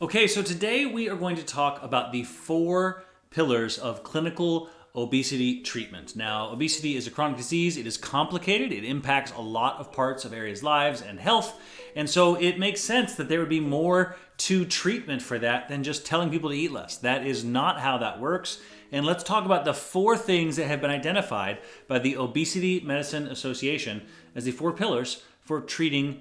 Okay, so today we are going to talk about the 4 pillars of clinical obesity treatment. Now, obesity is a chronic disease. It is complicated. It impacts a lot of parts of areas' lives and health. And so it makes sense that there would be more to treatment for that than just telling people to eat less. That is not how that works. And let's talk about the 4 things that have been identified by the Obesity Medicine Association as the 4 pillars for treating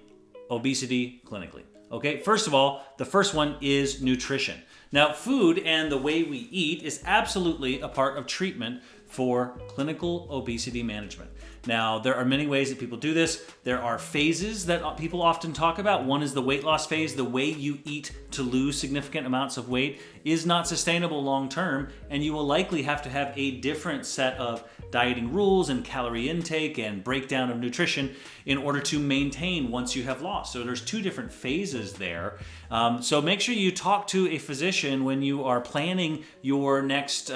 obesity clinically. Okay, first of all, the first one is nutrition. Now, food and the way we eat is absolutely a part of treatment for clinical obesity management. Now, there are many ways that people do this. There are phases that people often talk about. One is the weight loss phase. The way you eat to lose significant amounts of weight is not sustainable long term, and you will likely have to have a different set of dieting rules and calorie intake and breakdown of nutrition in order to maintain once you have lost. So there's 2 different phases there. So make sure you talk to a physician when you are planning your next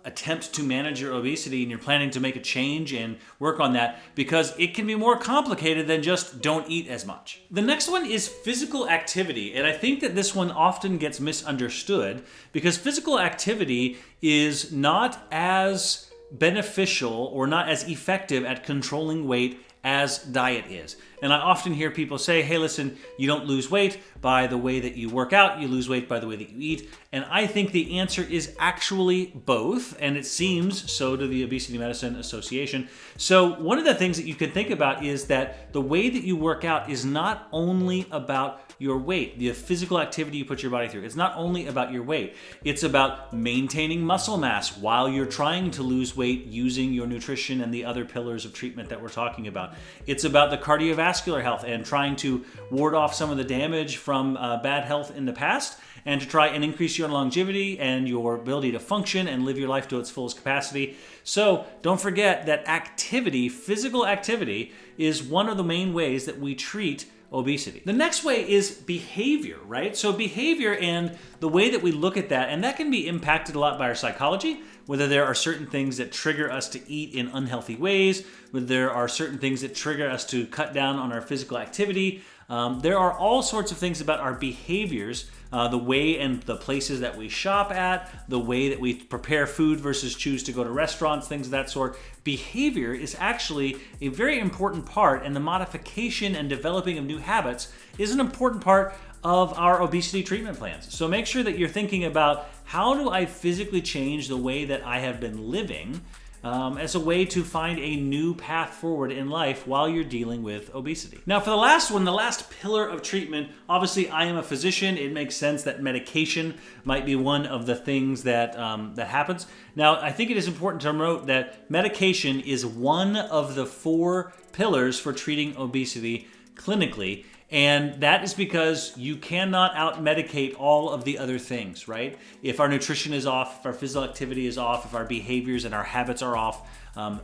attempt to manage your obesity and you're planning to make a change and work on that, because it can be more complicated than just don't eat as much. The next one is physical activity, and I think that this one often gets misunderstood because physical activity is not as beneficial or not as effective at controlling weight as diet is. And I often hear people say, hey, listen, you don't lose weight by the way that you work out, you lose weight by the way that you eat. And I think the answer is actually both, and it seems so to the Obesity Medicine Association. So one of the things that you can think about is that the way that you work out is not only about your weight, the physical activity you put your body through. It's not only about your weight. It's about maintaining muscle mass while you're trying to lose weight using your nutrition and the other pillars of treatment that we're talking about. It's about the cardiovascular health and trying to ward off some of the damage from bad health in the past, and to try and increase your longevity and your ability to function and live your life to its fullest capacity. So don't forget that activity, physical activity, is one of the main ways that we treat obesity. The next way is behavior, right? So behavior and the way that we look at that, and that can be impacted a lot by our psychology, whether there are certain things that trigger us to eat in unhealthy ways, whether there are certain things that trigger us to cut down on our physical activity. There are all sorts of things about our behaviors, the way and the places that we shop at, the way that we prepare food versus choose to go to restaurants, things of that sort. Behavior is actually a very important part, and the modification and developing of new habits is an important part of our obesity treatment plans. So make sure that you're thinking about, how do I physically change the way that I have been living as a way to find a new path forward in life while you're dealing with obesity. Now, for the last one, the last pillar of treatment, obviously I am a physician. It makes sense that medication might be one of the things that that happens. Now, I think it is important to note that medication is one of the 4 pillars for treating obesity clinically. And that is because you cannot out-medicate all of the other things, right? If our nutrition is off, if our physical activity is off, if our behaviors and our habits are off,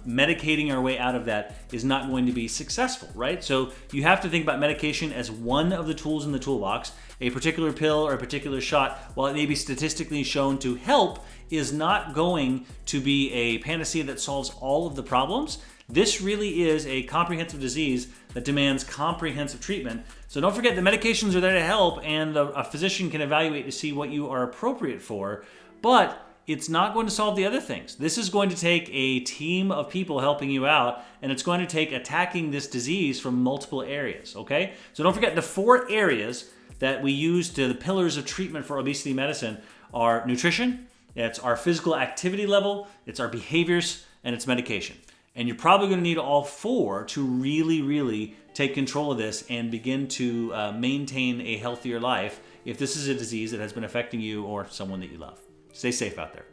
medicating our way out of that is not going to be successful, right? So you have to think about medication as one of the tools in the toolbox. A particular pill or a particular shot, while it may be statistically shown to help, is not going to be a panacea that solves all of the problems. This really is a comprehensive disease that demands comprehensive treatment. So don't forget, the medications are there to help, and a physician can evaluate to see what you are appropriate for, but it's not going to solve the other things. This is going to take a team of people helping you out, and it's going to take attacking this disease from multiple areas, okay? So don't forget, the 4 areas that we use to the pillars of treatment for obesity medicine are nutrition, it's our physical activity level, it's our behaviors, and it's medication. And you're probably going to need all 4 to really, really take control of this and begin to maintain a healthier life if this is a disease that has been affecting you or someone that you love. Stay safe out there.